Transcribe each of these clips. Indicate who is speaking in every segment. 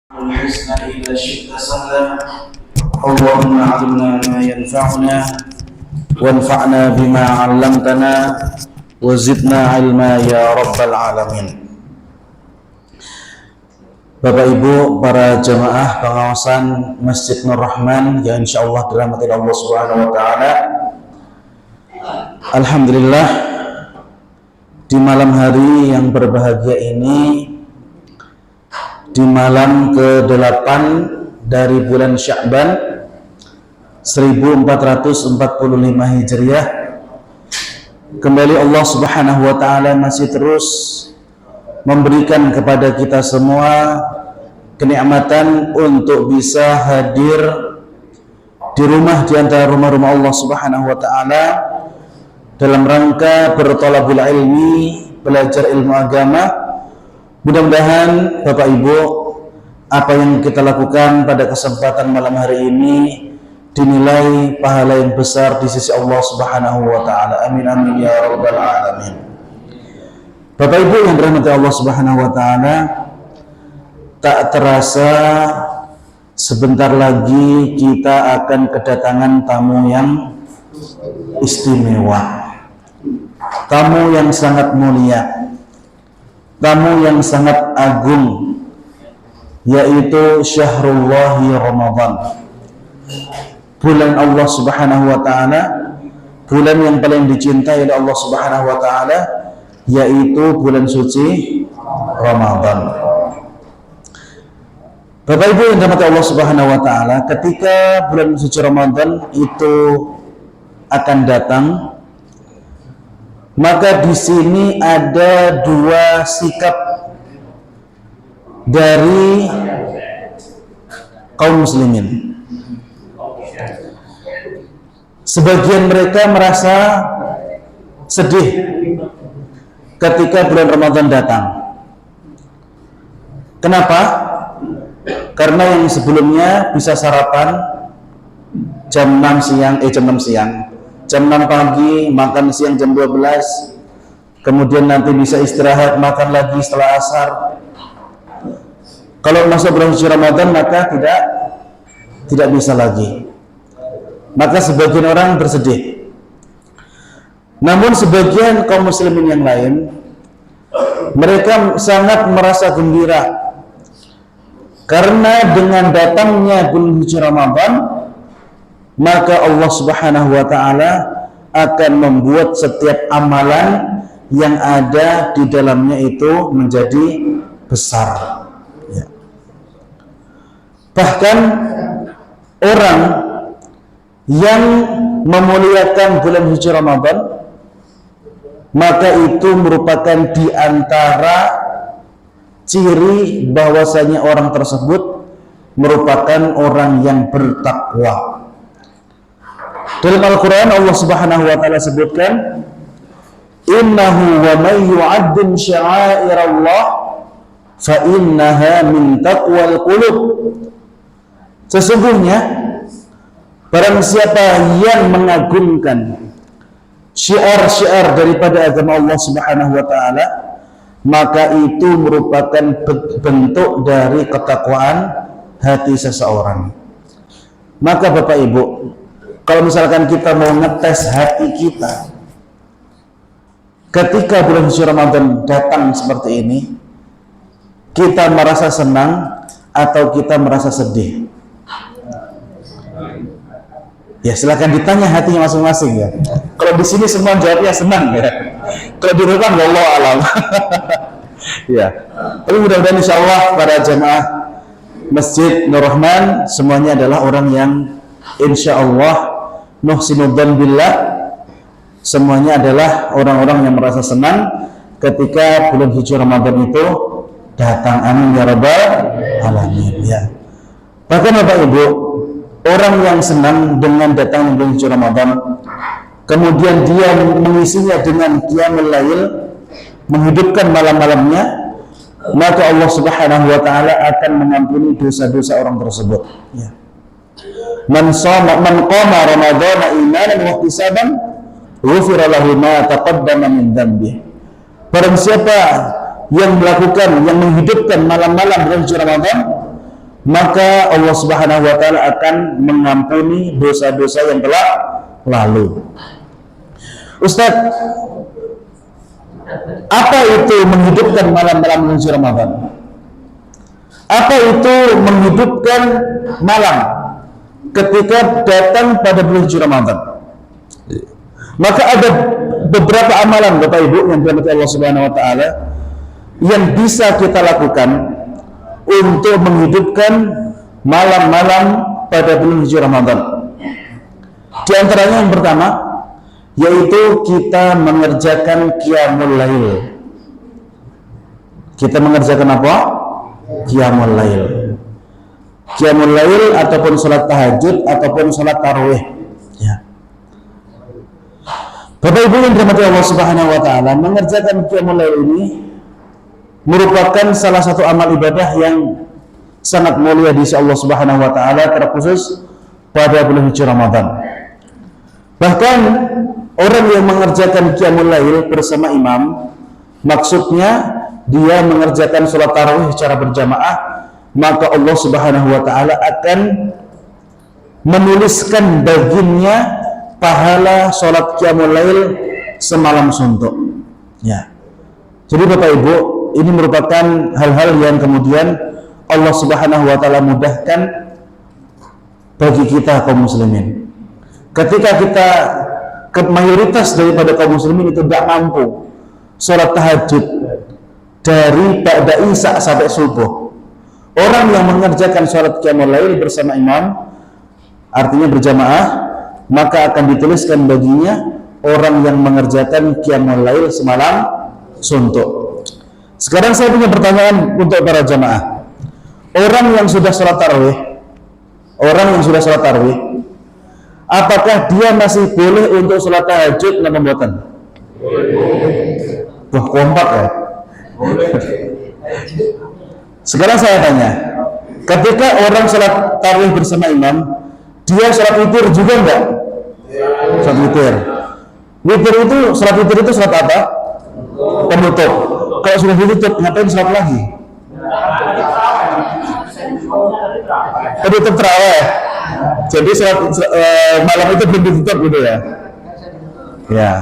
Speaker 1: الحسن إذا شئت سهلا. اللهم علمنا ما ينفعنا وانفعنا بما علمتنا وزدنا علما ya rabbal alamin. Bapak Ibu, para jamaah pengawasan Masjid Nur Rahman yang insyaallah dirahmati Allah Subhanahu wa taala. Alhamdulillah, di malam hari yang berbahagia ini, di malam ke-8 dari bulan Sya'ban 1445 Hijriah, kembali Allah Subhanahu wa taala masih terus memberikan kepada kita semua kenikmatan untuk bisa hadir di rumah di antara rumah-rumah Allah Subhanahu wa taala dalam rangka bertolabul ilmi, belajar ilmu agama. Mudah-mudahan Bapak Ibu, apa yang kita lakukan pada kesempatan malam hari ini dinilai pahala yang besar di sisi Allah Subhanahu wa taala. Amin amin ya rabbal alamin. Bapak Ibu yang dirahmati Allah Subhanahu wa taala, tak terasa sebentar lagi kita akan kedatangan tamu yang istimewa. Tamu yang sangat mulia, tamu yang sangat agung, yaitu Syahrullahi Ramadan, bulan Allah Subhanahu wa taala, bulan yang paling dicintai oleh Allah Subhanahu wa taala, yaitu bulan suci Ramadan. Bapak Ibu yang dirahmati Allah Subhanahu wa taala, ketika bulan suci Ramadan itu akan datang, maka di sini ada dua sikap dari kaum muslimin. Sebagian mereka merasa sedih ketika bulan Ramadan datang. Kenapa? Karena yang sebelumnya bisa sarapan jam 6 pagi, makan siang jam 12, kemudian nanti bisa istirahat, makan lagi setelah asar. Kalau masuk bulan suci Ramadan maka tidak bisa lagi. Maka sebagian orang bersedih. Namun sebagian kaum muslimin yang lain, mereka sangat merasa gembira karena dengan datangnya bulan suci Ramadan, maka Allah Subhanahu wa taala akan membuat setiap amalan yang ada di dalamnya itu menjadi besar. Ya. Bahkan orang yang memuliakan bulan suci Ramadan, maka itu merupakan di antara ciri bahwasanya orang tersebut merupakan orang yang bertakwa. Dalam Al-Quran Allah Subhanahu wa taala sebutkan, innahu wa may yu'azzim sya'airallah fa innaha min taqwal qulub. Sesungguhnya barang siapa yang mengagungkan syiar-syiar daripada agama Allah Subhanahu wa taala, maka itu merupakan bentuk dari ketakwaan hati seseorang. Maka Bapak Ibu, kalau misalkan kita mau ngetes hati kita ketika bulan suci Ramadan datang seperti ini, kita merasa senang atau kita merasa sedih? Ya silakan ditanya hatinya masing-masing ya. Kalau di sini semua jawabnya senang ya. Kalau di rumah wallahu alam. Ya. Tapi mudah-mudahan insyaallah para jamaah Masjid Nur Rahman semuanya adalah orang yang insyaallah nuhsinudzan billah, semuanya adalah orang-orang yang merasa senang ketika bulan suci Ramadan itu datang. Amin ya rabbal alamin ya. Bahkan Bapak Ibu, orang yang senang dengan datang bulan suci Ramadan, kemudian dia mengisinya dengan qiyamul lail, menghidupkan malam-malamnya, maka Allah Subhanahu wa taala akan mengampuni dosa-dosa orang tersebut ya. Man qama ramadhana imanan wa ihtisaban ghufira lahu ma taqaddama min dhanbi. Barang siapa yang menghidupkan malam-malam bulan suci Ramadan, maka Allah Subhanahu wa taala akan mengampuni dosa-dosa yang telah lalu. Ustaz, apa itu menghidupkan malam-malam menuju Ramadan? Apa itu menghidupkan malam ketika datang pada bulan suci Ramadan? Maka ada beberapa amalan Bapak Ibu yang dirahmati Allah Subhanahu wa taala yang bisa kita lakukan untuk menghidupkan malam-malam pada bulan suci Ramadan. Di antaranya yang pertama yaitu kita mengerjakan qiyamul lail. Kita mengerjakan apa? Qiyamul lail. Qiyamul lail ataupun salat tahajud ataupun salat tarawih. Ya. Bapak Ibu yang dirahmati Allah Subhanahu wa taala, mengerjakan qiyamul lail ini merupakan salah satu amal ibadah yang sangat mulia di sisi Allah Subhanahu wa taala, terkhusus pada bulan suci Ramadan. Bahkan orang yang mengerjakan qiyamul lail bersama imam, maksudnya dia mengerjakan sholat tarawih secara berjamaah, maka Allah Subhanahu wa taala akan menuliskan baginya pahala sholat qiyamul lail semalam suntuk. Ya. Jadi Bapak Ibu, ini merupakan hal-hal yang kemudian Allah Subhanahu wa taala mudahkan bagi kita kaum muslimin. Ketika kita mayoritas daripada kaum muslimin itu tidak mampu sholat tahajud dari ba'da isya sampai subuh, orang yang mengerjakan sholat qiyamul lail bersama imam, artinya berjamaah, maka akan dituliskan baginya orang yang mengerjakan qiyamul lail semalam suntuk. Sekarang saya punya pertanyaan untuk para jamaah. Orang yang sudah sholat tarawih, apakah dia masih boleh untuk sholat tahajud dan pembuatan? Wah, kompak ya. Sekarang saya tanya, ketika orang sholat tarawih bersama imam, dia sholat witir juga enggak? Sholat witir. Sholat witir itu sholat apa? Penutup. Kalau sudah ditutup, ngapain sholat lagi? Penutup tarawih. Jadi malam itu belum ditutup gitu ya. Ya.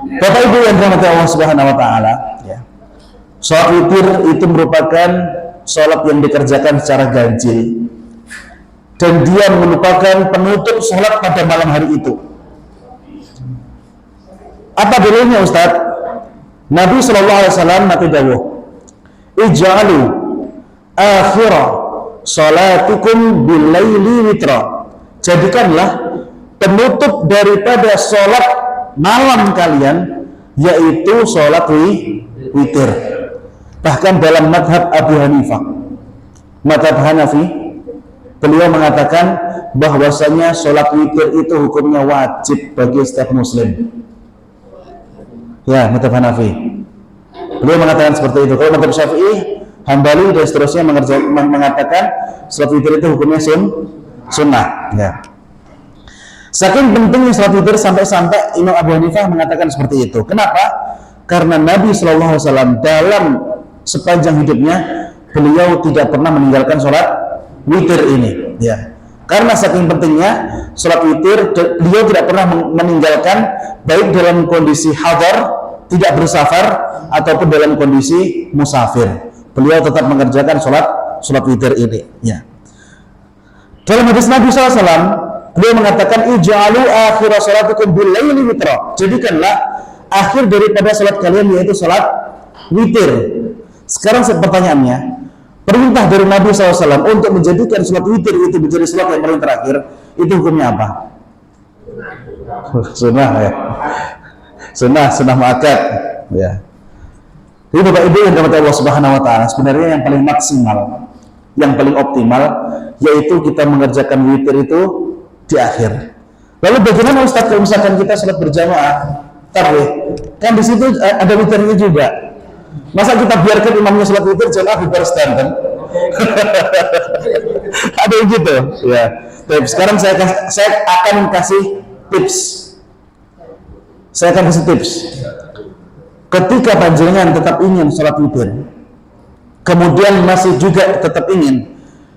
Speaker 1: Bapak Ibu yang dirahmati Allah Subhanahu wa taala, ya. Salat witir itu merupakan salat yang dikerjakan secara ganjil. Dan dia merupakan penutup salat pada malam hari itu. Apa dalilnya Ustaz? Nabi sallallahu alaihi wasallam dawuh, "Ij'alu akhira salatikum bil-laili witra." Jadikanlah penutup daripada salat malam kalian yaitu salat witir. Bahkan dalam madhab Abu Hanifah, madhab Hanafi, beliau mengatakan bahwasanya salat witir itu hukumnya wajib bagi setiap muslim. Ya, madhab Hanafi. Beliau mengatakan seperti itu. Kalau madhab Syafi'i, Hambali dan seterusnya mengatakan salat witir itu hukumnya sunnah. Ya. Saking pentingnya salat witir sampai-sampai Imam Abu Hanifah mengatakan seperti itu. Kenapa? Karena Nabi SAW dalam sepanjang hidupnya beliau tidak pernah meninggalkan salat witir ini. Ya. Karena saking pentingnya salat witir, beliau tidak pernah meninggalkan baik dalam kondisi hadar, tidak bersafar, ataupun dalam kondisi musafir. Beliau tetap mengerjakan salat witir ini. Ya. Dalam hadis Nabi SAW, beliau mengatakan ij'alu akhir salatikum bil-laili witra. Jadikanlah akhir daripada salat kalian yaitu salat witir. Sekarang pertanyaannya, perintah dari Nabi SAW untuk menjadikan salat witir itu menjadi salat yang paling terakhir, itu hukumnya apa? Sunnah ya. Sunnah muakkad ya. Jadi Bapak Ibu yang dirahmati Allah Subhanahu wa taala, sebenarnya yang paling maksimal, yang paling optimal yaitu kita mengerjakan witir itu di akhir. Lalu bagaimana Ustaz kalau misalkan kita salat berjamaah tarawih? Kan di situ ada witirnya juga. Masa kita biarkan imamnya salat witir jamaah bubar stand? Ada yang gitu ya. Tapi sekarang saya akan kasih tips. Saya akan kasih tips. Ketika panjenengan tetap ingin salat witir, kemudian masih juga tetap ingin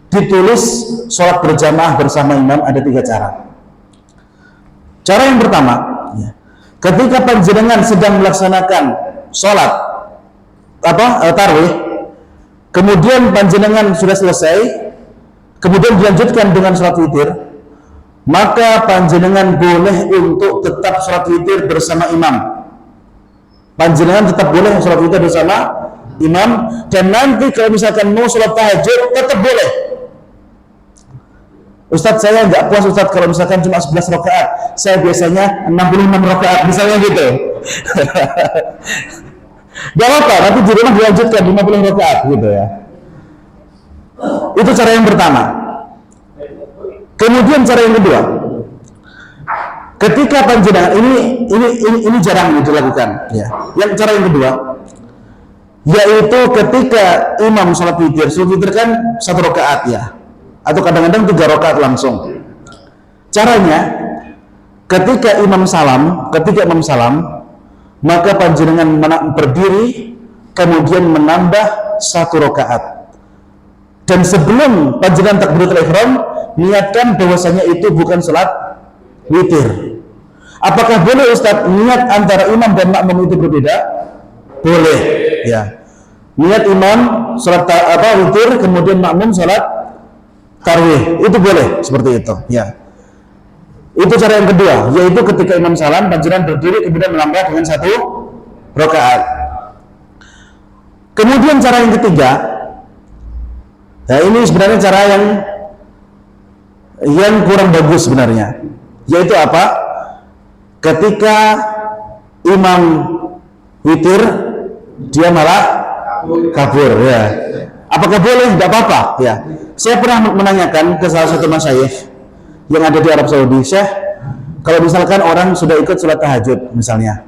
Speaker 1: ditulis sholat berjamaah bersama imam, ada 3 cara. Cara yang pertama, ya, ketika panjenengan sedang melaksanakan sholat tarawih, kemudian panjenengan sudah selesai, kemudian dilanjutkan dengan sholat witir, maka panjenengan boleh untuk tetap sholat witir bersama imam. Panjenengan tetap boleh sholat witir bersama imam, dan nanti kalau misalkan mau sholat tahajud tetap boleh. Ustadz, saya nggak puas Ustadz kalau misalkan cuma 11 rakaat, saya biasanya 66 rakaat misalnya gitu. Gak apa, nanti di rumah dilanjutkan 50 rakaat gitu ya. Itu cara yang pertama. Kemudian cara yang kedua, ketika panjenengan ini jarang dilakukan ya. Yang cara yang kedua, yaitu ketika imam sholat witir kan 1 rakaat ya, atau kadang-kadang 3 rakaat langsung. Caranya, ketika imam salam, maka panjenengan berdiri kemudian menambah 1 rakaat. Dan sebelum panjenengan takbiratul ihram, niatkan bahwasanya itu bukan sholat witir. Apakah boleh Ustaz niat antara imam dan makmum itu berbeda? Boleh ya. Niat imam sholat witir, kemudian makmum sholat tarawih, itu boleh seperti itu ya. Itu cara yang kedua, yaitu ketika imam salam panjenengan berdiri kemudian menambah dengan 1 rakaat. Kemudian cara yang ketiga, nah ini sebenarnya cara yang kurang bagus sebenarnya, yaitu apa? Ketika imam witir dia malah kabur ya. Apakah boleh? Tidak apa-apa ya. Saya pernah menanyakan ke salah satu masyayikh yang ada di Arab Saudi, Syekh, kalau misalkan orang sudah ikut sholat tahajud misalnya,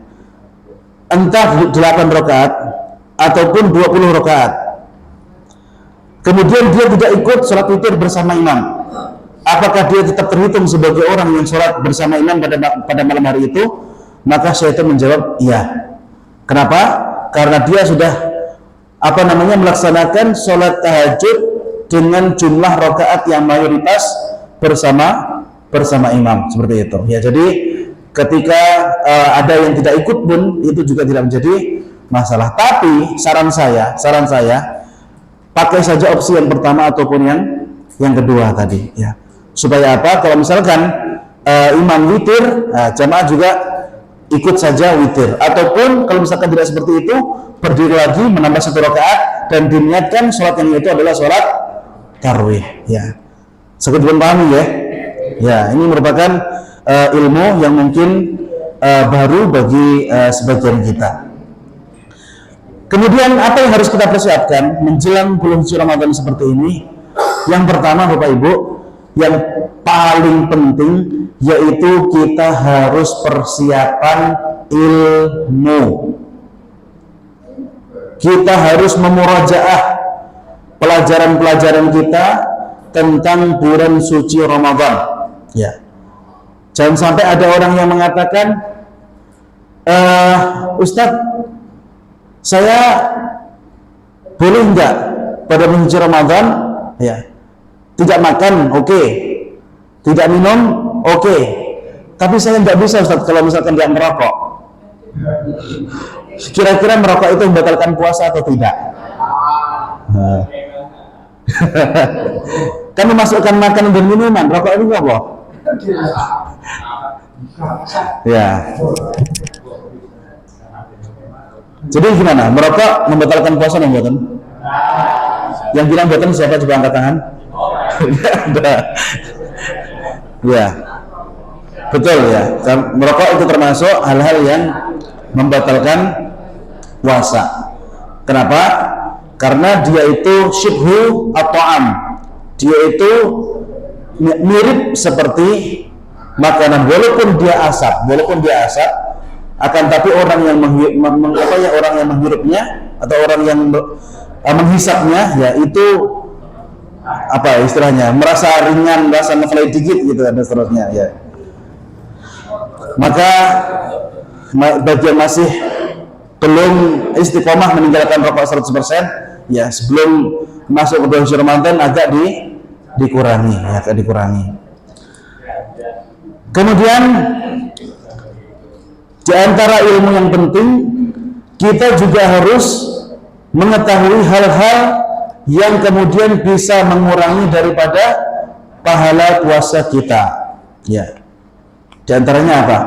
Speaker 1: entah 8 rakaat ataupun 20 rakaat, kemudian dia tidak ikut sholat witir bersama imam, apakah dia tetap terhitung sebagai orang yang sholat bersama imam pada malam hari itu? Maka saya itu menjawab iya. Kenapa? Karena dia sudah melaksanakan sholat tahajud dengan jumlah rakaat yang mayoritas bersama imam, seperti itu ya. Jadi ketika ada yang tidak ikut pun itu juga tidak menjadi masalah. Tapi saran saya pakai saja opsi yang pertama ataupun yang kedua tadi ya. Supaya apa? Kalau misalkan imam witir, jamaah juga ikut saja witir, ataupun kalau misalkan tidak seperti itu, berdiri lagi menambah 1 rakaat dan diniatkan sholat yang itu adalah sholat tarawih ya. Sekedar belum pahami ya. Ya, ini merupakan ilmu yang mungkin baru bagi sebagian kita. Kemudian apa yang harus kita persiapkan menjelang bulan suci Ramadan seperti ini? Yang pertama Bapak Ibu, yang paling penting yaitu kita harus persiapan ilmu. Kita harus memurajaah pelajaran-pelajaran kita tentang bulan suci Ramadan ya. Jangan sampai ada orang yang mengatakan, Ustadz, saya boleh enggak pada bulan suci Ramadan ya, tidak makan oke, tidak minum oke, tapi saya enggak bisa Ustadz kalau misalkan enggak merokok. Kira-kira merokok itu membatalkan puasa atau tidak? Kan memasukkan makanan dan minuman, rokok itu apa? Ya. Jadi gimana? Merokok membatalkan puasa atau enggak? Yang bilang buatan siapa? Coba angkat tangan. Ya, betul ya. Merokok itu termasuk hal-hal yang membatalkan puasa. Kenapa? Karena dia itu syibhu at-ta'am. Dia itu mirip seperti makanan, walaupun dia asap, akan tapi orang yang menghirupnya atau orang yang menghisapnya ya itu apa istilahnya, merasa ringan, merasa ngefly dikit gitu dan seterusnya ya. Maka bagi yang masih belum istiqomah meninggalkan rokok 100%, Ya, sebelum masuk ke bulan Ramadan agak dikurangi, ya, agak dikurangi. Kemudian di antara ilmu yang penting, kita juga harus mengetahui hal-hal yang kemudian bisa mengurangi daripada pahala puasa kita. Ya. Di antaranya apa?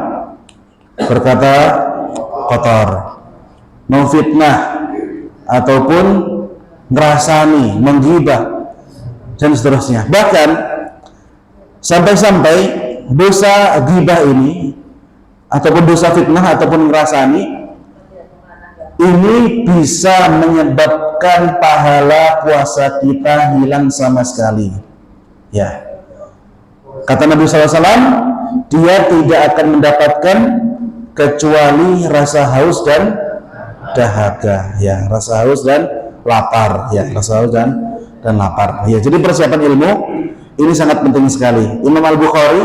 Speaker 1: Berkata kotor, memfitnah, ataupun ngerasani, menggibah, dan seterusnya. Bahkan sampai-sampai dosa ghibah ini, ataupun dosa fitnah, ataupun ngerasani, ini bisa menyebabkan pahala puasa kita hilang sama sekali. Ya. Kata Nabi SAW, dia tidak akan mendapatkan kecuali rasa haus dan dahaga, ya, rasa haus dan lapar, ya, rasa haus dan lapar. Ya, jadi persiapan ilmu ini sangat penting sekali. Imam Al-Bukhari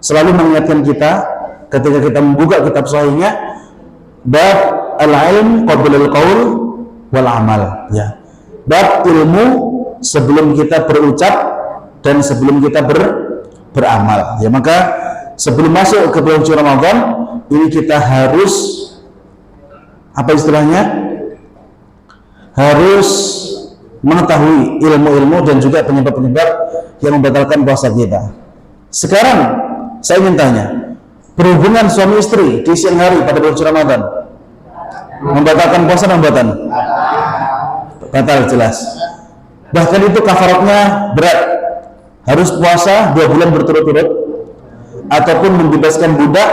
Speaker 1: selalu mengingatkan kita ketika kita membuka kitab sahihnya, bab al-ilm qabla al-qaul wal amal, ya. Bab ilmu sebelum kita berucap dan sebelum kita beramal. Ya, maka sebelum masuk ke bulan suci Ramadan ini kita harus apa istilahnya? Harus mengetahui ilmu-ilmu dan juga penyebab-penyebab yang membatalkan puasa kita. Sekarang saya ingin tanya, berhubungan suami istri di siang hari pada bulan suci Ramadan membatalkan puasa dan batal? Batal jelas. Bahkan itu kafaratnya berat. Harus puasa 2 bulan berturut-turut, ataupun membebaskan budak,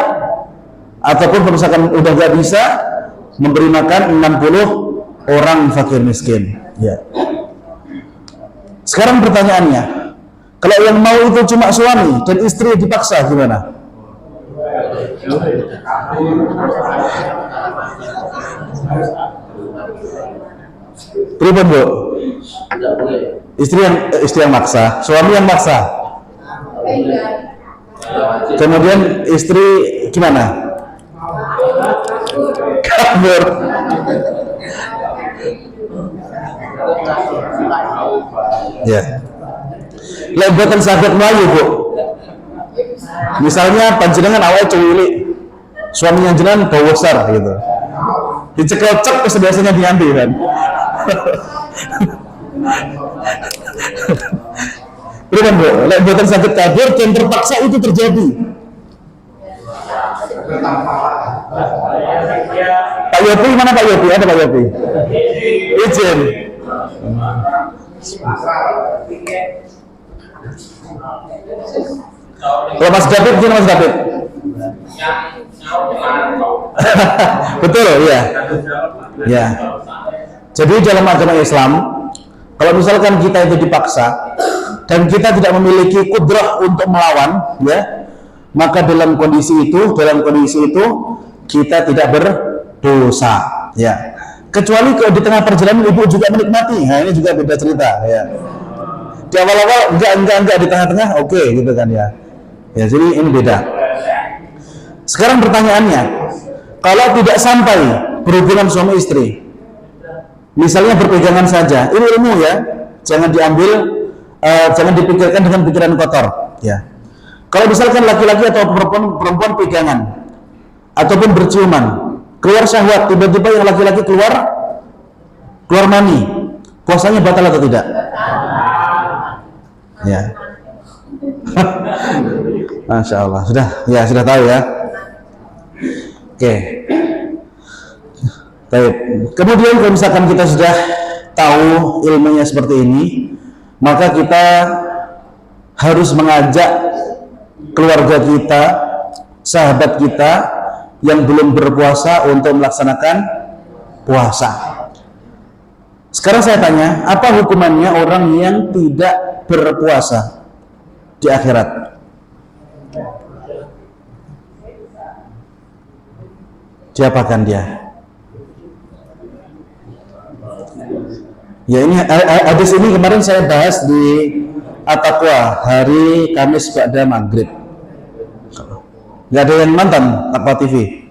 Speaker 1: ataupun misalkan udah gak bisa, memberi makan 60 orang fakir miskin. Ya. Sekarang pertanyaannya, kalau yang mau itu cuma suami dan istri dipaksa gimana? Berapa, Bu? Istri yang maksa, suami yang maksa. Kemudian istri gimana? Kabur. Ya. Lebutan sakit Melayu, Bu. Misalnya panjenengan awalnya cuwili, suaminya jenengan bau besar gitu. Dicekel cek biasanya diambil kan. Bukan, Bu, lebutan sakit kabur dan terpaksa itu terjadi. Pak Yopi, mana Pak Yopi? Ada Pak Yopi? Izin. Kalau Mas David, gimana Mas David? Betul, ya. Ya. Jadi dalam agama Islam, kalau misalkan kita itu dipaksa dan kita tidak memiliki kudrah untuk melawan, ya, maka dalam kondisi itu kita tidak berdosa, ya. Kecuali kalau di tengah perjalanan ibu juga menikmati, nah ini juga beda cerita, ya. Di awal-awal enggak di tengah-tengah, oke, gitu kan, ya. Ya, jadi ini beda. Sekarang pertanyaannya, kalau tidak sampai berhubungan suami istri, misalnya berpegangan saja, ini ilmu, ya, jangan diambil, jangan dipikirkan dengan pikiran kotor, ya. Kalau misalkan laki-laki atau perempuan pegangan ataupun berciuman, keluar syahwat, tiba-tiba yang laki-laki keluar mani, puasanya batal atau tidak? Ya. Masya Allah, sudah tahu, ya. Oke. Baik. Kemudian kalau misalkan kita sudah tahu ilmunya seperti ini, maka kita harus mengajak keluarga kita, sahabat kita yang belum berpuasa untuk melaksanakan puasa. Sekarang saya tanya, apa hukumannya orang yang tidak berpuasa di akhirat? Diapakan dia? Ya, ini hadis ini kemarin saya bahas di At-Taqwa hari Kamis ba'da maghrib. Nggak ada yang nonton Taqwa TV,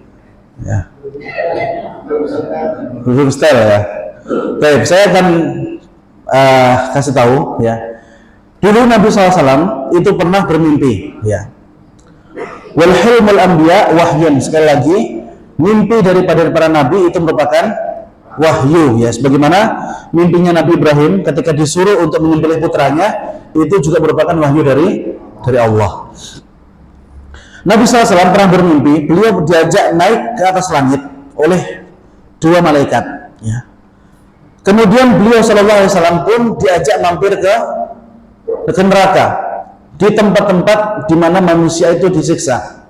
Speaker 1: ya. Belum style, ya. Baik, saya akan kasih tahu ya. Dulu Nabi SAW itu pernah bermimpi ya. Wal hilmul anbiya wahyun, sekali lagi mimpi daripada para nabi itu merupakan wahyu ya, sebagaimana mimpinya Nabi Ibrahim ketika disuruh untuk menyembelih putranya itu juga merupakan wahyu dari Allah. Nabi SAW pernah bermimpi, beliau diajak naik ke atas langit oleh dua malaikat ya. Kemudian beliau SAW pun diajak mampir ke neraka, di tempat-tempat di mana manusia itu disiksa.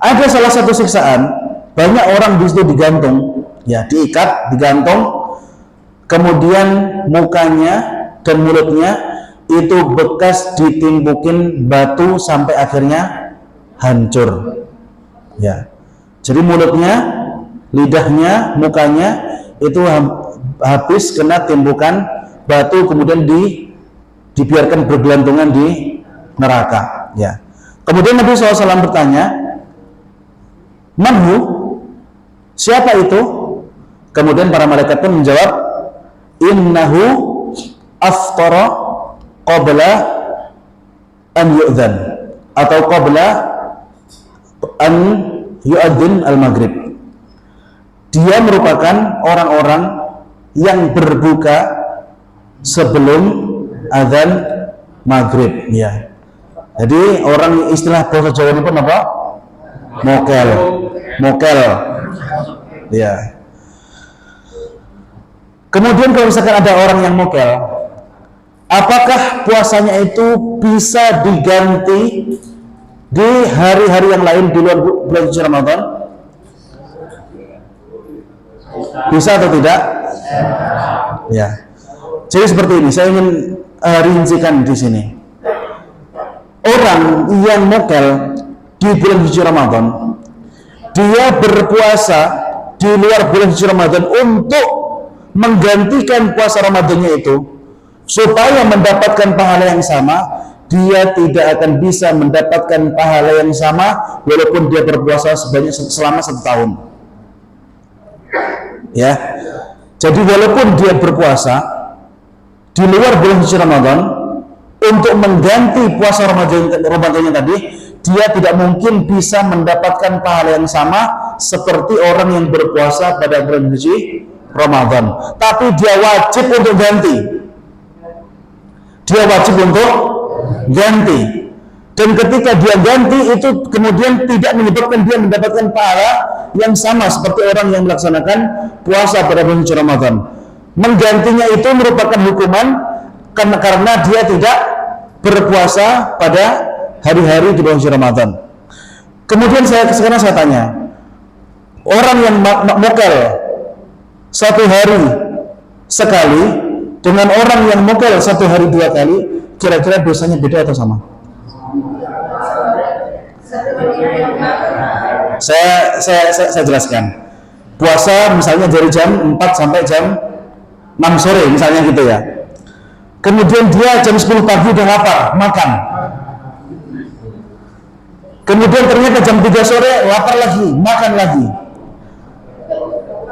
Speaker 1: Ada salah satu siksaan, banyak orang di situ digantung ya, diikat, digantung, kemudian mukanya dan mulutnya itu bekas ditimpukin batu sampai akhirnya hancur ya. Jadi mulutnya, lidahnya, mukanya itu habis kena timbukan batu, kemudian dibiarkan bergelantungan di neraka ya. Kemudian Nabi SAW bertanya, "Manhu?" Siapa itu? Kemudian para malaikat pun menjawab, "Innahu aftara qabla an yu'dzan," atau qabla an yu'adzin al-maghrib. Dia merupakan orang-orang yang berbuka sebelum azan maghrib ya. Jadi orang istilah bahasa Jawa ini pun apa? Mokel ya. Kemudian kalau misalkan ada orang yang mokel, apakah puasanya itu bisa diganti di hari-hari yang lain di luar bulan suci Ramadan? Bisa atau tidak? Ya. Jadi seperti ini, saya ingin rincikan di sini. Orang yang mokel di bulan suci Ramadan, dia berpuasa di luar bulan suci Ramadan untuk menggantikan puasa Ramadannya itu, supaya mendapatkan pahala yang sama. Dia tidak akan bisa mendapatkan pahala yang sama walaupun dia berpuasa selama 1 tahun. Ya. Jadi walaupun dia berpuasa di luar bulan suci Ramadan untuk mengganti puasa Ramadannya tadi, dia tidak mungkin bisa mendapatkan pahala yang sama seperti orang yang berpuasa pada bulan suci Ramadan. Tapi dia wajib untuk ganti. Dia wajib untuk ganti. Dan ketika dia ganti itu kemudian tidak menyebabkan dia mendapatkan pahala yang sama seperti orang yang melaksanakan puasa pada bulan suci Ramadan. Menggantinya itu merupakan hukuman karena dia tidak berpuasa pada hari-hari di bulan suci Ramadan. Kemudian sekarang saya tanya, orang yang mokel 1 hari sekali dengan orang yang mokel 1 hari 2 kali, kira-kira dosanya beda atau sama? Saya jelaskan. Puasa misalnya dari jam 4 sampai jam 6 sore misalnya gitu ya. Kemudian dia jam 10 pagi udah lapar, makan. Kemudian ternyata jam 3 sore lapar lagi, makan lagi.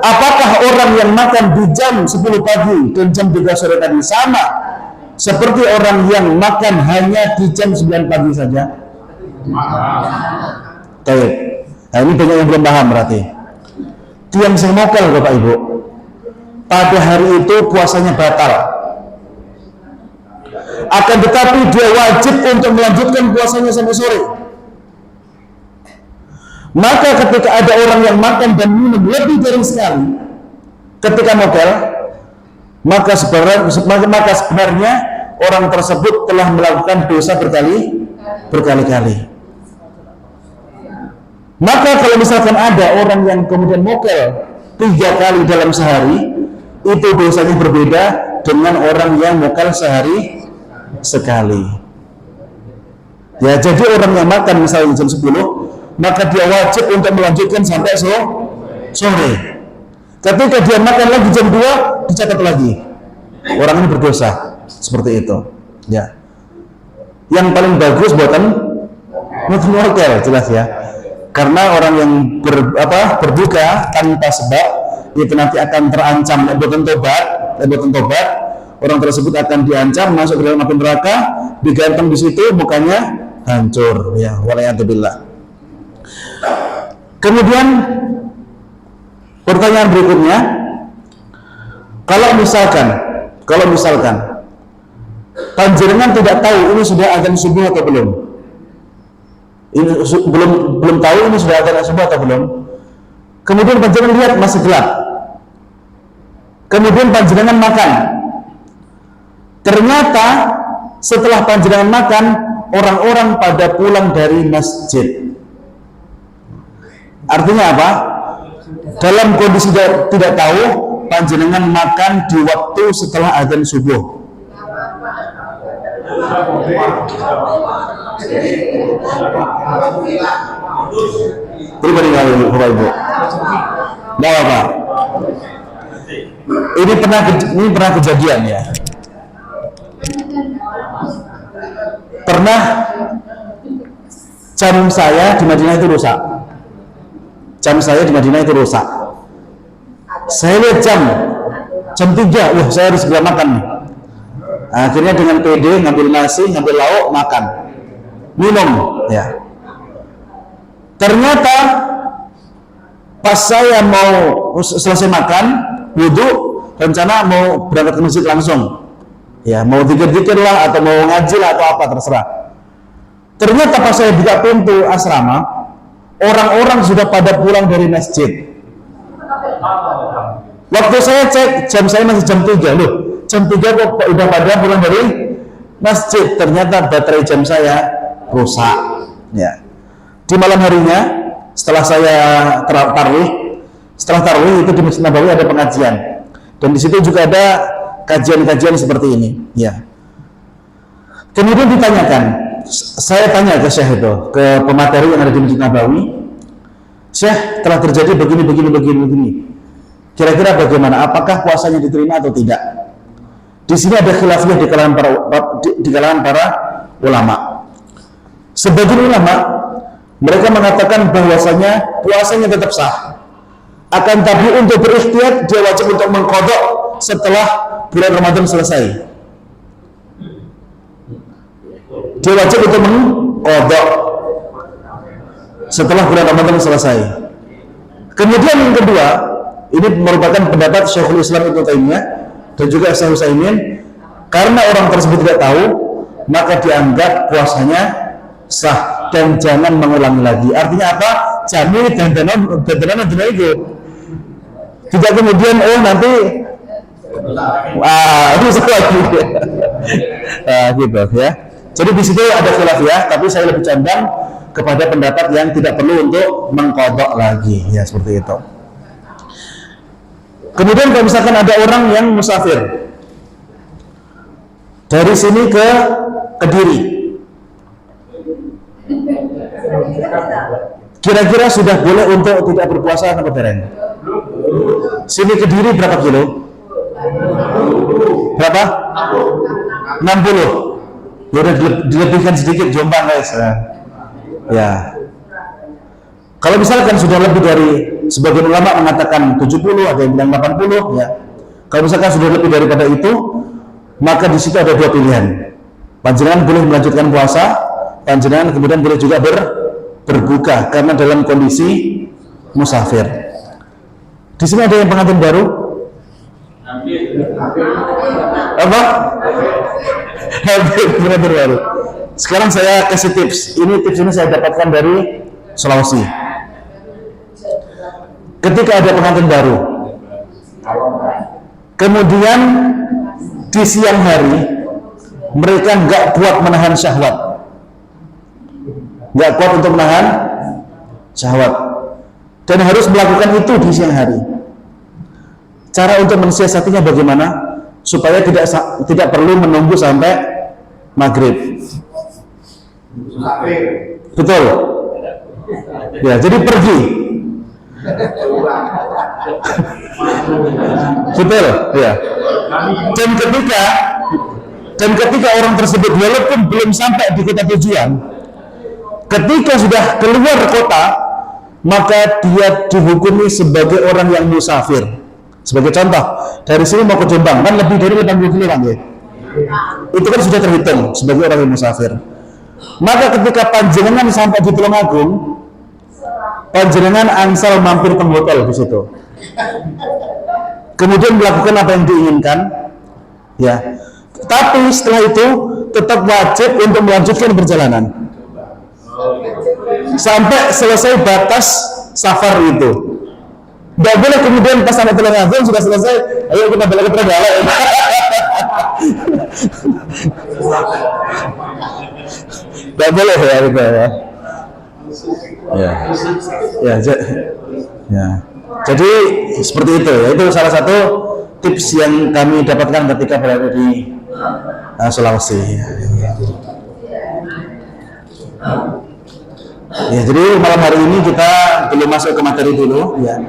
Speaker 1: Apakah orang yang makan di jam 10 pagi dan jam 3 sore tadi sama seperti orang yang makan hanya di jam 9 pagi saja? Baik. Nah, ini banyak yang belum paham berarti. Tiang sing mokel Bapak Ibu, pada hari itu puasanya batal. Akan tetapi dia wajib untuk melanjutkan puasanya sampai sore. Maka ketika ada orang yang makan dan minum lebih dari sekali ketika mokel, maka sebenarnya orang tersebut telah melakukan dosa berkali-kali. Maka kalau misalkan ada orang yang kemudian mokel 3 kali dalam sehari, itu dosanya berbeda dengan orang yang mokel sehari sekali. Ya, jadi orang yang makan misalnya jam 10, maka dia wajib untuk melanjutkan sampai sore. Ketika dia makan lagi jam 2, dicatat lagi. Orang ini berdosa. Seperti itu. Ya. Yang paling bagus buatan mokel jelas ya. Karena orang yang berbuka tanpa sebab itu nanti akan terancam boten tobat, orang tersebut akan diancam masuk ke dalam api neraka, digantung di situ, mukanya hancur, ya, waliyadzubillah. Kemudian pertanyaan berikutnya, kalau misalkan panjenengan tidak tahu ini sudah azan subuh atau belum, belum tahu ini sudah azan subuh atau belum, kemudian panjenengan lihat masih gelap, kemudian panjenengan makan, ternyata setelah panjenengan makan orang-orang pada pulang dari masjid. Artinya apa? Dalam kondisi tidak tahu, panjenengan makan di waktu setelah azan subuh. Pribadi kali Bapak Ibu. Mau apa? Ini pernah kejadian ya. Pernah jam saya di Madinah itu rusak. Saya lihat jam 3, wah saya harus segera makan nih. Akhirnya dengan PD ngambil nasi, ngambil lauk, makan, minum, ya. Ternyata pas saya mau selesai makan, wudhu, rencana mau berangkat ke masjid langsung, ya, mau zikir-zikir lah atau mau ngaji lah atau apa terserah. Ternyata pas saya buka pintu asrama, orang-orang sudah pada pulang dari masjid. Waktu saya cek, jam saya masih jam 3, loh, jam 3 kok udah pada pulang dari masjid. Ternyata baterai jam saya rusak, ya. Di malam harinya, setelah saya tarawih itu di Masjid Nabawi ada pengajian, dan di situ juga ada kajian-kajian seperti ini, ya. Kemudian ditanyakan, saya tanya ke Syekh itu, ke pemateri yang ada di Masjid Nabawi, Syekh, telah terjadi begini. Kira-kira bagaimana? Apakah puasanya diterima atau tidak? Di sini ada khilafiyah di kalangan para ulama. Sebagian ulama mereka mengatakan bahwasanya puasanya tetap sah. Akan tapi untuk berikhtiar dia wajib untuk mengqadha setelah bulan Ramadan selesai. Dia wajib untuk mengqadha setelah bulan Ramadan selesai. Kemudian yang kedua, ini merupakan pendapat Syekhul Islam Ibnu Taimiyah dan juga Syekh Utsaimin, karena orang tersebut tidak tahu, maka dianggap puasanya sah dan jangan mengulangi lagi. Artinya apa? Jamin dandanan itu. Tidak kemudian nanti rusak lagi. Gitu ya. Jadi di situ ada khilafiyah, tapi saya lebih condong kepada pendapat yang tidak perlu untuk mengqadha lagi, ya, seperti itu. Kemudian kalau misalkan ada orang yang musafir dari sini ke Kediri, kira-kira sudah boleh untuk tidak berpuasa atau bereng? Sini Kediri berapa kilo? Berapa? 60. Ya udah dilebihkan sedikit, Jombang guys. Ya. Kalau misalkan sudah lebih dari, sebagian ulama mengatakan 70, ada yang bilang 80, ya. Kalau misalkan sudah lebih daripada itu, maka di situ ada dua pilihan. Panjenengan boleh melanjutkan puasa, panjenengan kemudian boleh juga berbuka karena dalam kondisi musafir. Di sini ada yang pengantin baru? Apa? Pengantin baru. Sekarang saya kasih tips. Tips ini saya dapatkan dari Sulawesi. Ketika ada pengantin baru, kemudian di siang hari mereka nggak kuat menahan syahwat, nggak kuat untuk menahan syahwat, dan harus melakukan itu di siang hari. Cara untuk mensiasatinya bagaimana? Supaya tidak perlu menunggu sampai maghrib. Betul. Ya, jadi pergi. Betul, ya. Dan ketika orang tersebut walaupun belum sampai di kota tujuan, ketika sudah keluar kota, maka dia dihukumi sebagai orang yang musafir. Sebagai contoh, dari sini mau ke Jombang kan lebih dari 80 kilo kan ya. Itu kan sudah terhitung sebagai orang yang musafir. Maka ketika panjenengan sampai di Tulungagung, panjenengan angsal mampir ke hotel di situ. Kemudian melakukan apa yang diinginkan, ya. Tapi setelah itu tetap wajib untuk melanjutkan perjalanan sampai selesai batas safar itu. Tidak boleh kemudian pas sampai Tulungagung sudah selesai, ayo kita balik ke Trenggalek. Tidak boleh ya itu ya. Ya. Jadi seperti itu ya. Itu salah satu tips yang kami dapatkan ketika berada di Sulawesi. Ya, jadi malam hari ini kita belum masuk ke materi dulu ya.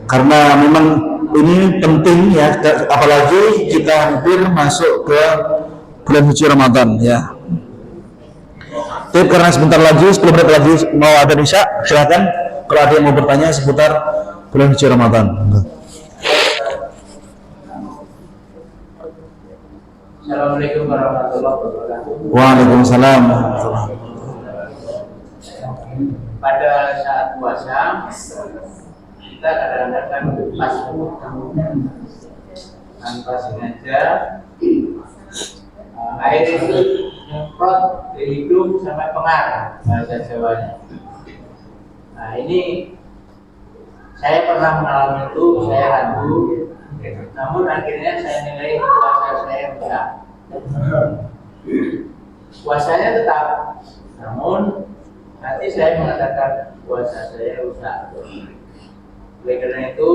Speaker 1: Karena memang ini penting ya, apalagi kita hampir masuk ke bulan suci Ramadan ya. Tapi karena sebentar lagi, 10 menit lagi mau ada Isya, silakan kalau ada yang mau bertanya seputar bulan suci Ramadan.
Speaker 2: Assalamualaikum warahmatullahi wabarakatuh.
Speaker 1: Waalaikumsalam.
Speaker 2: Pada saat puasa kita kadang-kadang pas tanpa sengaja air itu nyemprot di hidung sampai pengar bahasa Jawanya. Nah ini saya pernah mengalami itu, saya ragu, namun akhirnya saya nilai puasa saya enggak. Puasanya tetap, namun nanti saya mengatakan puasa saya rusak. Oleh karena itu,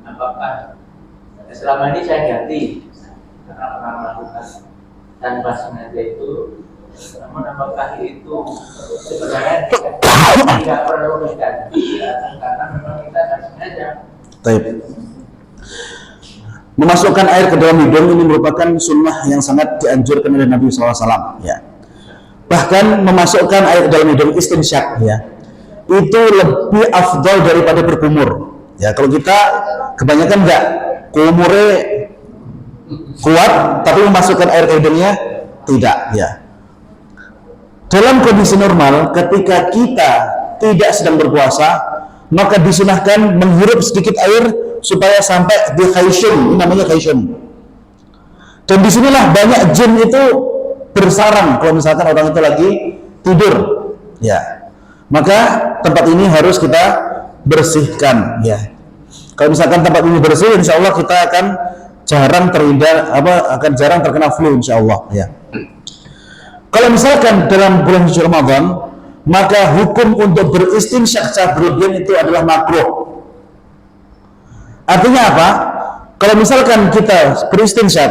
Speaker 2: apakah selama ini saya ganti karena pernah melakukan tanpa sengaja itu, namun apakah itu sebenarnya tidak perlu diganti ya, karena memang kita tidak sengaja.
Speaker 1: Baik. Memasukkan air ke dalam hidung ini merupakan sunnah yang sangat dianjurkan oleh Nabi SAW ya. Bahkan memasukkan air ke dalam hidung istinsyak ya, itu lebih afdal daripada berkumur ya. Kalau kita kebanyakan enggak, kumurnya kuat tapi memasukkan air ke hidungnya tidak ya. Dalam kondisi normal ketika kita tidak sedang berpuasa, maka disunahkan menghirup sedikit air supaya sampai di khayshum, ini namanya khayshum. Dan disinilah banyak jin itu bersarang kalau misalkan orang itu lagi tidur ya. Maka tempat ini harus kita bersihkan ya. Kalau misalkan tempat ini bersih, insya Allah kita akan jarang akan jarang terkena flu insya Allah ya. Kalau misalkan dalam bulan suci Ramadan, maka hukum untuk beristinsyak secara berlebihan itu adalah makruh. Artinya apa? Kalau misalkan kita beristinsyak,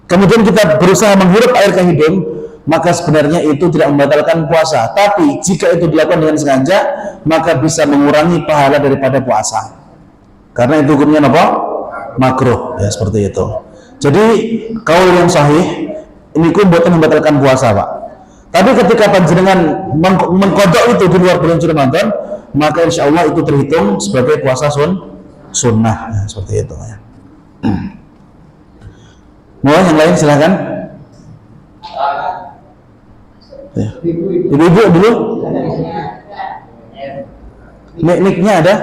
Speaker 1: kemudian kita berusaha menghirup air ke hidung, maka sebenarnya itu tidak membatalkan puasa. Tapi jika itu dilakukan dengan sengaja, maka bisa mengurangi pahala daripada puasa. Karena itu hukumnya apa? Makruh, ya seperti itu. Jadi kaul yang sahih ini bukan membatalkan puasa, Pak. Tapi ketika panjenengan mengkodok itu di luar bulan Ramadan, maka insya Allah itu terhitung sebagai puasa sunnah, ya, seperti itu ya. Mau yang lain silakan. Ya. Ibu-ibu dulu. Mic-nya ada?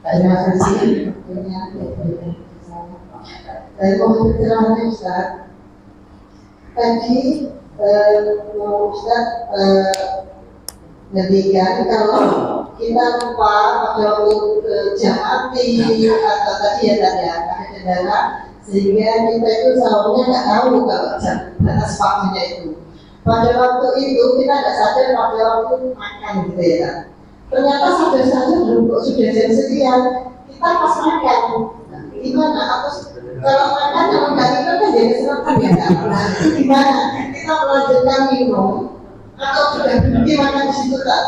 Speaker 3: Terima kasih. Saya mohon pencerahannya Ustaz. Tadi Ustaz ngendikan kalau kita lupa pada waktu jam mati atau tadi ya ada kendala sehingga kita itu sahurnya nggak tahu kalau jam batas waktunya itu. Pada waktu itu kita nggak sadar pada waktu makan gitu ya. Ternyata sadar saja belum kok sudah jam sekian kita pas makan. Nah, gimana? Atau kalau makan kalau nggak minum kan jadi seretan ya kan? Nah, gimana? Kita melanjutkan minum atau sudah berhenti makan di situ kan?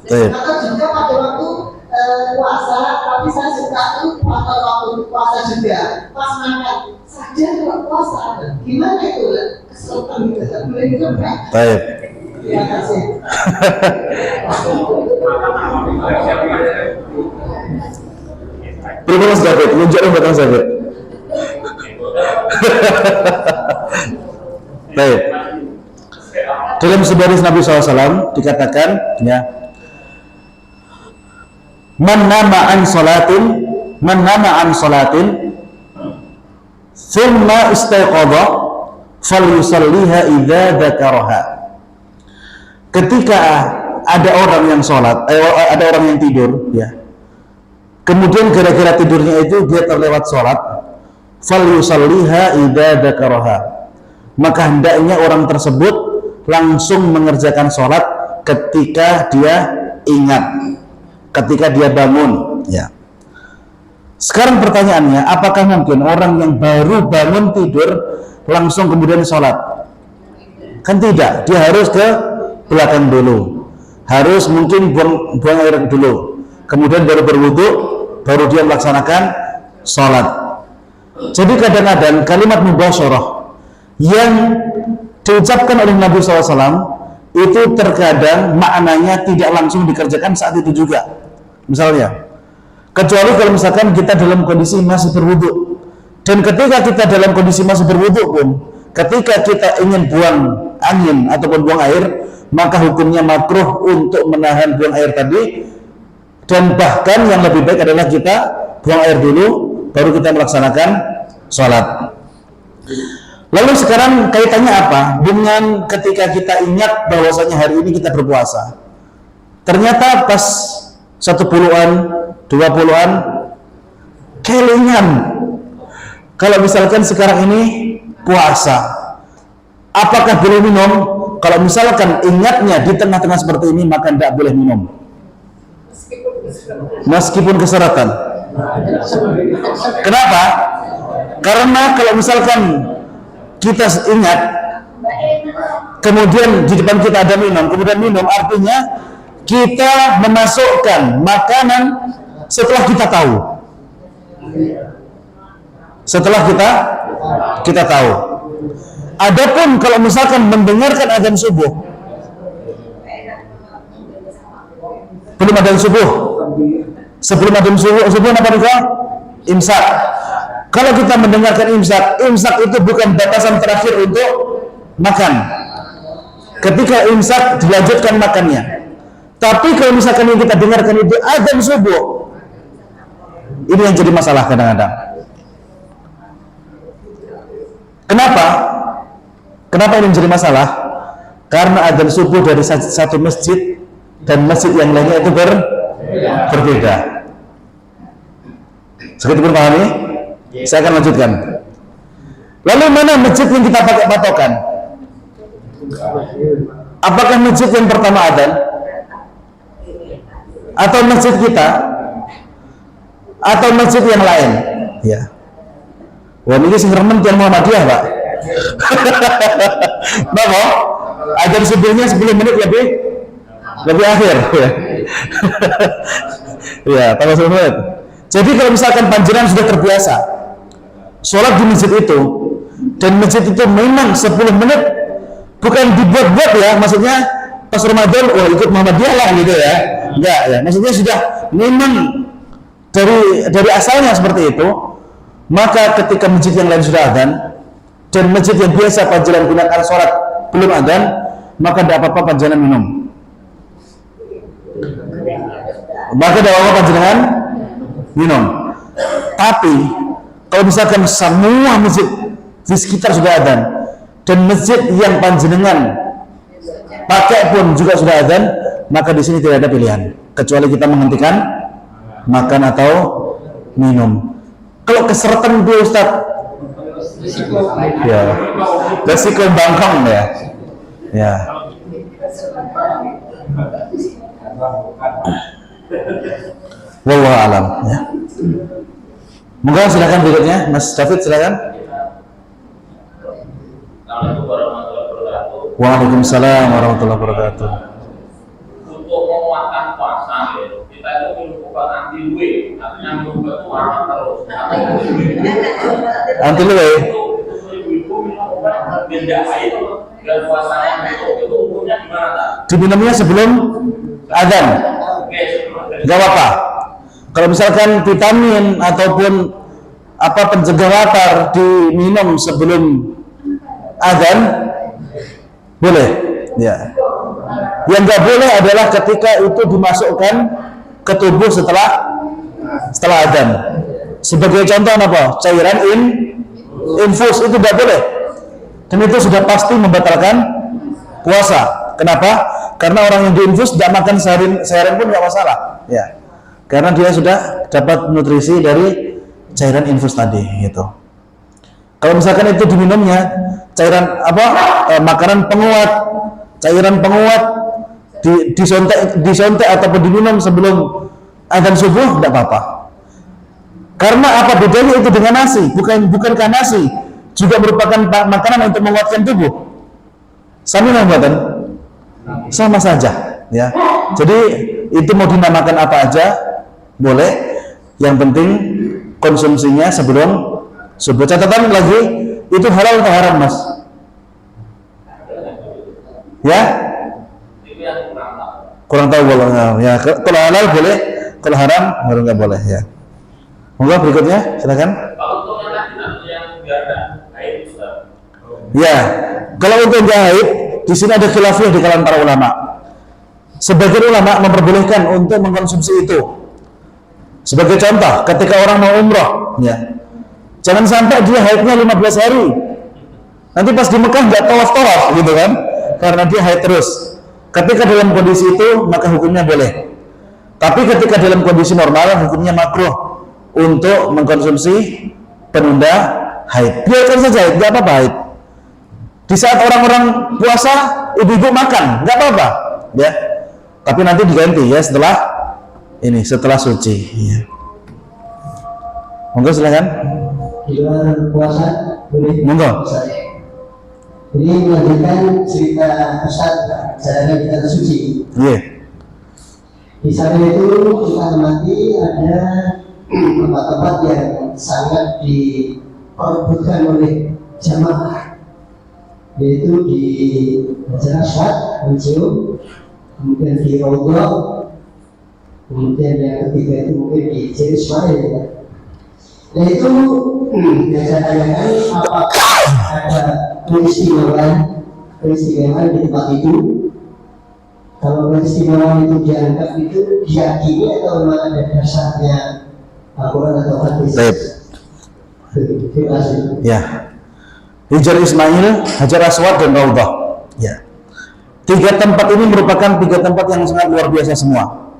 Speaker 3: Atau juga pada waktu puasa, tapi saya suka tuh pada waktu puasa juga pas makan saja kalau puasa gimana itu kesulitan gitu boleh juga kan?
Speaker 1: Baik.
Speaker 3: Terima kasih.
Speaker 1: Berapa David? Menunjukkan batang David. Baik. Dalam sebuah hadis Nabi SAW dikatakan, ya, man nama an salatin, thumma istayqadha, falyusalliha idza dzakaraha. Ketika ada orang yang sholat, ada orang yang tidur, ya. Kemudian gara-gara tidurnya itu dia terlewat sholat, falyusalliha idza dzakaraha. Maka hendaknya orang tersebut langsung mengerjakan sholat ketika dia ingat, ketika dia bangun, ya. Sekarang pertanyaannya, apakah mungkin orang yang baru bangun tidur langsung kemudian sholat? Kan tidak, dia harus ke belakang dulu, harus mungkin buang air dulu, kemudian baru berwudu, baru dia melaksanakan sholat. Jadi kadang-kadang kalimat mubasyarah yang diucapkan oleh Nabi SAW itu terkadang maknanya tidak langsung dikerjakan saat itu juga. Misalnya, kecuali kalau misalkan kita dalam kondisi masih berwudu, dan ketika kita dalam kondisi masih berwudu pun, ketika kita ingin buang angin ataupun buang air, maka hukumnya makruh untuk menahan buang air tadi, dan bahkan yang lebih baik adalah kita buang air dulu, baru kita melaksanakan sholat. Lalu sekarang kaitannya apa dengan ketika kita ingat bahwasanya hari ini kita berpuasa? Ternyata pas 10-an, 20-an, kelingan. Kalau misalkan sekarang ini puasa, apakah boleh minum? Kalau misalkan ingatnya di tengah-tengah seperti ini, maka tidak boleh minum. Meskipun keseratan. Kenapa? Karena kalau misalkan kita ingat, kemudian di depan kita ada minum, kemudian minum, artinya kita memasukkan makanan setelah kita tahu. Setelah kita tahu. Adapun kalau misalkan mendengarkan azan subuh, belum azan subuh, sebelum azan subuh apa juga? Imsak. Kalau kita mendengarkan imsak itu bukan batasan terakhir untuk makan. Ketika imsak dilanjutkan makannya. Tapi kalau misalkan yang kita dengarkan itu azan subuh, ini yang jadi masalah kadang-kadang. Kenapa? Kenapa ini menjadi masalah? Karena azan subuh dari satu masjid dan masjid yang lainnya itu berbeda. Segitu pahami? Saya akan lanjutkan. Lalu mana masjid yang kita pakai patokan? Apakah masjid yang pertama adzan? Atau masjid kita? Atau masjid yang lain? Ya. Wah, ini sing remen tiang Muhammadiyah, Pak. Bapak, adzan subuhnya 10 menit lebih akhir, ya. Ya, tambah 10 menit. Jadi kalau misalkan panjenengan sudah terbiasa sholat di masjid itu, dan masjid itu memang 10 menit, bukan dibuat-buat ya, maksudnya pas Ramadan, ikut Muhammadiyah lah gitu ya, enggak ya, maksudnya sudah memang dari asalnya seperti itu, maka ketika masjid yang lain sudah adzan dan masjid yang biasa panjenengan gunakan sholat belum adzan, maka tidak apa-apa panjenengan minum. Maka tidak apa-apa panjenengan minum. Tapi kalau misalkan semua masjid di sekitar sudah adzan dan masjid yang panjenengan pakai pun juga sudah adzan, maka di sini tidak ada pilihan kecuali kita menghentikan makan atau minum. Kalau keseratan itu Ustaz, ya, resiko bangkang ya. Ya. Wallahu alam ya. Moga silakan berikutnya, Mas David silakan. Waalaikumsalam warahmatullahi wabarakatuh.
Speaker 4: Untuk menguatkan puasa, kita itu minum obat anti luwe, artinya minum obat itu lama terus.
Speaker 1: Anti luwe.
Speaker 4: Itu minum obat benda air dan puasanya itu hukumnya gimana?
Speaker 1: Diminumnya sebelum adzan.
Speaker 4: Oke,
Speaker 1: Gak apa-apa. Kalau misalkan vitamin ataupun apa pencegah lapar diminum sebelum adzan, boleh. Ya. Yang nggak boleh adalah ketika itu dimasukkan ke tubuh setelah adzan. Sebagai contoh apa? Cairan infus itu nggak boleh. Dan itu sudah pasti membatalkan puasa. Kenapa? Karena orang yang diinfus tidak makan seharian pun nggak masalah. Ya. Karena dia sudah dapat nutrisi dari cairan infus tadi gitu. Kalau misalkan itu diminumnya cairan makanan penguat, cairan penguat disontek ataupun diminum sebelum adzan subuh tidak apa-apa. Karena apa bedanya itu dengan nasi? Bukankah nasi juga merupakan makanan untuk menguatkan tubuh? Sama buatan? Sama saja ya. Jadi itu mau dinamakan apa aja boleh, yang penting konsumsinya sebelum subuh. Catatan lagi, itu halal atau haram Mas? Ya? Kurang tahu boleh ya. Kalau halal boleh, kalau haram baru nggak boleh ya. Monggo berikutnya, silakan.
Speaker 4: kalau untuk yang ganda, air bisa.
Speaker 1: Ya, kalau untuk haid di sini ada khilafiyah di kalangan para ulama. Sebagian ulama memperbolehkan untuk mengkonsumsi itu. Sebagai contoh, ketika orang mau umroh, ya, jangan sampai dia haidnya 15 hari. Nanti pas di Mekah nggak tawaf gitu kan, karena dia haid terus. Ketika dalam kondisi itu, maka hukumnya boleh. Tapi ketika dalam kondisi normal, hukumnya makruh untuk mengkonsumsi penunda haid. Biarkan saja haid, nggak apa-apa haid. Di saat orang-orang puasa, ibu-ibu makan, nggak apa-apa, ya. Tapi nanti diganti ya setelah suci. Ya. Monggo silakan.
Speaker 3: Di luar puasa boleh.
Speaker 1: Monggo.
Speaker 3: Ini melanjutkan cerita Ustaz caranya kita suci.
Speaker 1: Iya.
Speaker 3: Di sana itu kita amati ada tempat-tempat yang sangat diperebutkan oleh jamaah, yaitu di Hajar Aswad mencium, kemudian di Raudhah, kemudian yang ketiga itu mungkin di Jerusalem ya. Nah itu yang saya tanyakan, apakah ada keistimewaan di tempat itu? Kalau keistimewaan itu dianggap itu diyakini atau memang ada dasarnya Al-Quran atau hadis?
Speaker 1: Baik.
Speaker 3: Terima kasih.
Speaker 1: Ya. Hijr Ismail, Hajar Aswad dan Raudhah. Ya. 3 tempat ini merupakan 3 tempat yang sangat luar biasa semua.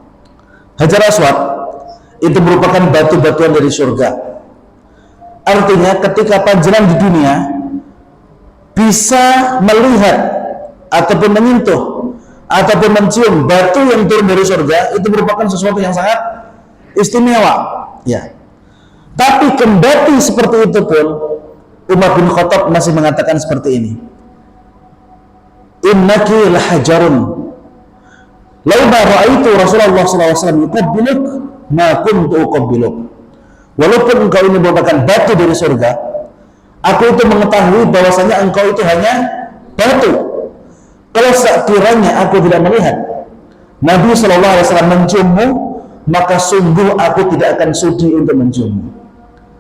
Speaker 1: Hajar Aswad itu merupakan batu-batuan dari surga. Artinya ketika panjenengan di dunia bisa melihat ataupun menyentuh ataupun mencium batu yang turun dari surga, itu merupakan sesuatu yang sangat istimewa. Ya. Tapi kendati seperti itu pun Umar bin Khattab masih mengatakan seperti ini. Innaki lahajarun law ma ra'aitu Rasulullah SAW yuqabbiluk ma kuntu uqabbiluk. Walaupun engkau ini merupakan batu dari surga, aku itu mengetahui bahwasanya engkau itu hanya batu. Kalau sekiranya aku tidak melihat Nabi SAW menciummu, maka sungguh aku tidak akan sudi untuk menciummu.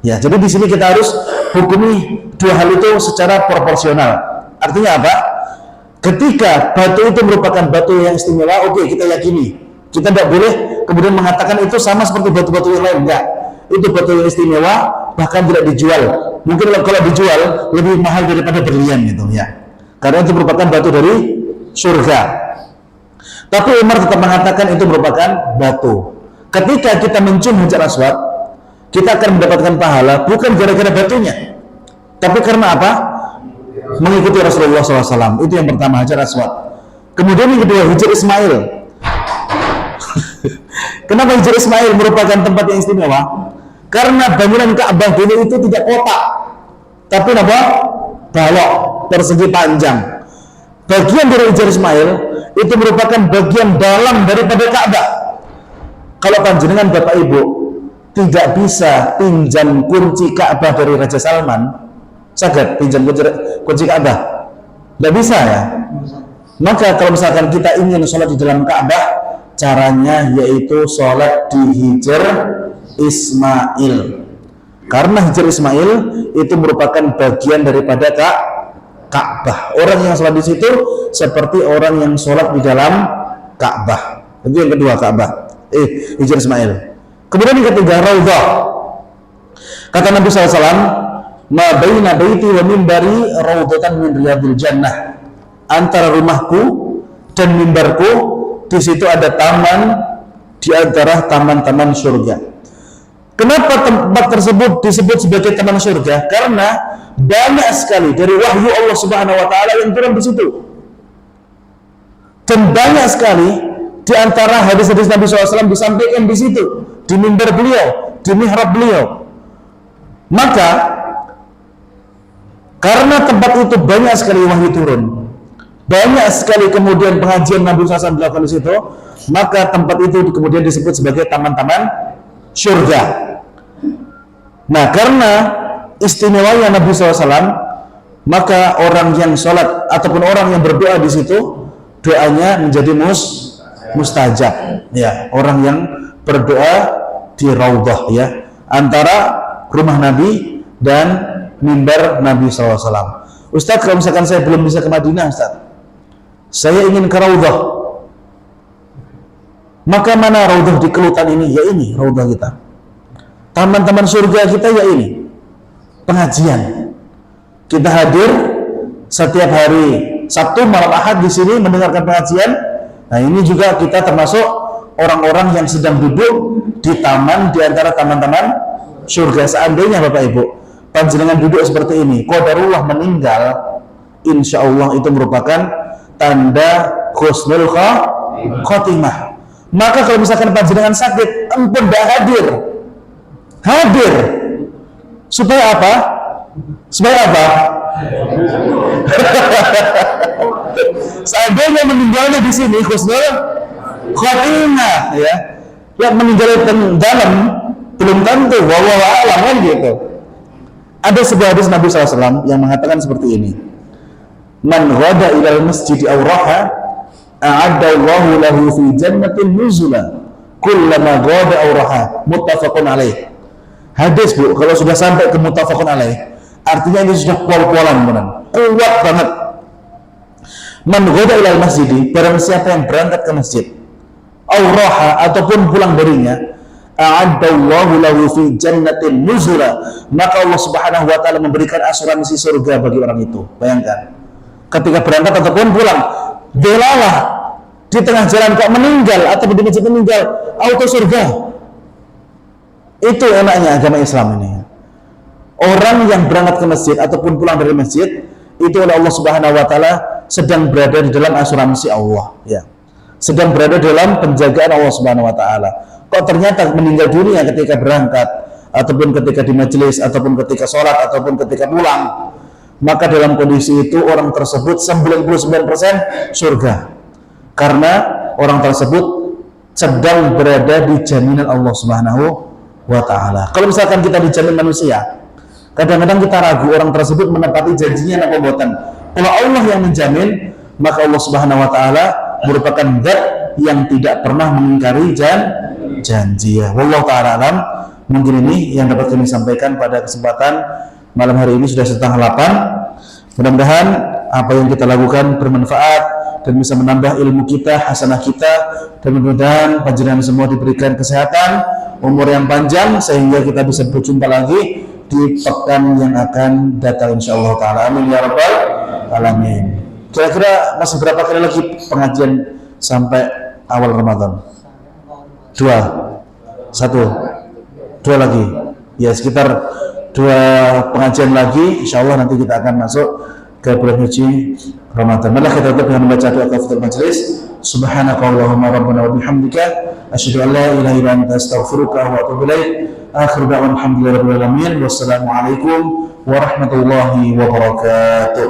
Speaker 1: Ya, jadi di sini kita harus hukumi dua hal itu secara proporsional. Artinya apa? Ketika batu itu merupakan batu yang istimewa, oke, kita yakini. Kita tidak boleh kemudian mengatakan itu sama seperti batu-batu yang lain. Enggak. Itu batu yang istimewa, bahkan tidak dijual. Mungkin kalau dijual lebih mahal daripada berlian gitu ya. Karena itu merupakan batu dari surga. Tapi Umar tetap mengatakan itu merupakan batu. Ketika kita mencium Hajar Aswad, kita akan mendapatkan pahala bukan gara-gara batunya, tapi karena apa? Mengikuti Rasulullah SAW. Itu yang pertama, Hajar Aswad. Kemudian yang kedua, Hijr Ismail. Kenapa Hijr Ismail merupakan tempat yang istimewa? Karena bangunan Ka'bah dulu itu tidak kotak, tapi apa? Balok, persegi panjang. Bagian dari Hijr Ismail itu merupakan bagian dalam daripada Ka'bah. Kalau panjenengan Bapak Ibu tidak bisa pinjam kunci Ka'bah dari Raja Salman, saged pinjam kunci Ka'bah? Tidak bisa ya. Maka kalau misalkan kita ingin sholat di dalam Ka'bah, caranya yaitu sholat di Hijr Ismail. Karena Hijr Ismail itu merupakan bagian daripada Ka'bah. Orang yang sholat di situ seperti orang yang sholat di dalam Ka'bah. Itu yang kedua, Ka'bah. Hijr Ismail. Kemudian yang ketiga, Raudhah. Kata Nabi SAW, ma baina baiti wa mimbari raudhatan min riyadil jannah. Antara rumahku dan mimbarku di situ ada taman di antara taman-taman surga. Kenapa tempat tersebut disebut sebagai taman surga? Karena banyak sekali dari wahyu Allah Subhanahu wa taala yang turun di situ. Dan banyak sekali di antara hadis-hadis Nabi SAW disampaikan di situ, di mimbar beliau, di mihrab beliau. Maka karena tempat itu banyak sekali wahyu turun, banyak sekali kemudian pengajian Nabi SAW dilakukan di situ, maka tempat itu kemudian disebut sebagai taman-taman surga. Nah, karena istimewanya Nabi SAW, maka orang yang sholat ataupun orang yang berdoa di situ, doanya menjadi mustajab. Ya, orang yang berdoa di Raudhah, ya, antara rumah Nabi dan mimbar Nabi SAW. Ustaz, kalau misalkan saya belum bisa ke Madinah, Ustaz, saya ingin ke Raudhah. Maka mana Raudhah di Kelutan ini? Ya ini Raudhah kita. Taman-taman surga kita ya ini. Pengajian. Kita hadir setiap hari Sabtu malam Ahad di sini mendengarkan pengajian. Nah, ini juga kita termasuk orang-orang yang sedang duduk di taman di antara taman-taman surga. Seandainya Bapak Ibu panjenengan duduk seperti ini, qadarullah meninggal, insya Allah itu merupakan tanda husnul khotimah. Maka kalau misalkan panjenengan sakit, empun dah hadir supaya apa? Seandainya meninggalnya di sini husnul khotimah, ya, yang meninggal dalam belum tentu, wallahu a'lam, kan gitu. Ada sebuah hadis Nabi SAW yang mengatakan seperti ini, man ghada ilal masjid aw raha a'adda Allahu lahu fi jannatin nuzula kullama ghada aw raha, muttafaqun alaih. Hadis, Bu, kalau sudah sampai ke muttafaqun alaih, artinya ini sudah pol-polan, benar, kuat banget. Man ghada ilal masjid, barang siapa yang berangkat ke masjid, aw raha, ataupun pulang darinya, a'addallahu lahu fi jannatin nuzula, maka Allah Subhanahu wa taala memberikan asuransi surga bagi orang itu. Bayangkan, ketika berangkat ataupun pulang, belalah di tengah jalan kok meninggal atau di masjid meninggal, auto surga. Itu enaknya agama Islam ini. Orang yang berangkat ke masjid ataupun pulang dari masjid, itu oleh Allah Subhanahu wa taala sedang berada di dalam asuransi Allah, ya. Sedang berada dalam penjagaan Allah Subhanahu wa taala. Kok ternyata meninggal dunia ketika berangkat ataupun ketika di majelis ataupun ketika sholat ataupun ketika pulang, maka dalam kondisi itu orang tersebut 99% surga, karena orang tersebut sedang berada di jaminan Allah Subhanahu wa taala. Kalau misalkan kita dijamin manusia, kadang-kadang kita ragu orang tersebut menepati janjinya atau buatan. Kalau Allah yang menjamin, maka Allah Subhanahu wa taala merupakan zat yang tidak pernah mengingkari janji ya. Wallahu ta'ala alam. Mungkin ini yang dapat kami sampaikan pada kesempatan malam hari ini, sudah 7:30. Mudah-mudahan apa yang kita lakukan bermanfaat dan bisa menambah ilmu kita, hasanah kita, dan mudah-mudahan panjenengan semua diberikan kesehatan, umur yang panjang, sehingga kita bisa berjumpa lagi di pekan yang akan datang insyaallah ta'ala. Amin ya rabbal alamin. Kira-kira masih berapa kali lagi pengajian sampai awal Ramadan? 2 lagi ya, sekitar 2 pengajian lagi insyaallah nanti kita akan masuk ke bulan suci Ramadan. Mari kita tutup dengan membaca doa kafaratul majelis. Subhanakallahumma rabbana wa bihamdika asyhadu an la ilaha illa anta astaghfiruka wa atubu ilaik. Akhiru da'wana alhamdulillahirabbil alamin. Wassalamualaikum warahmatullahi wabarakatuh.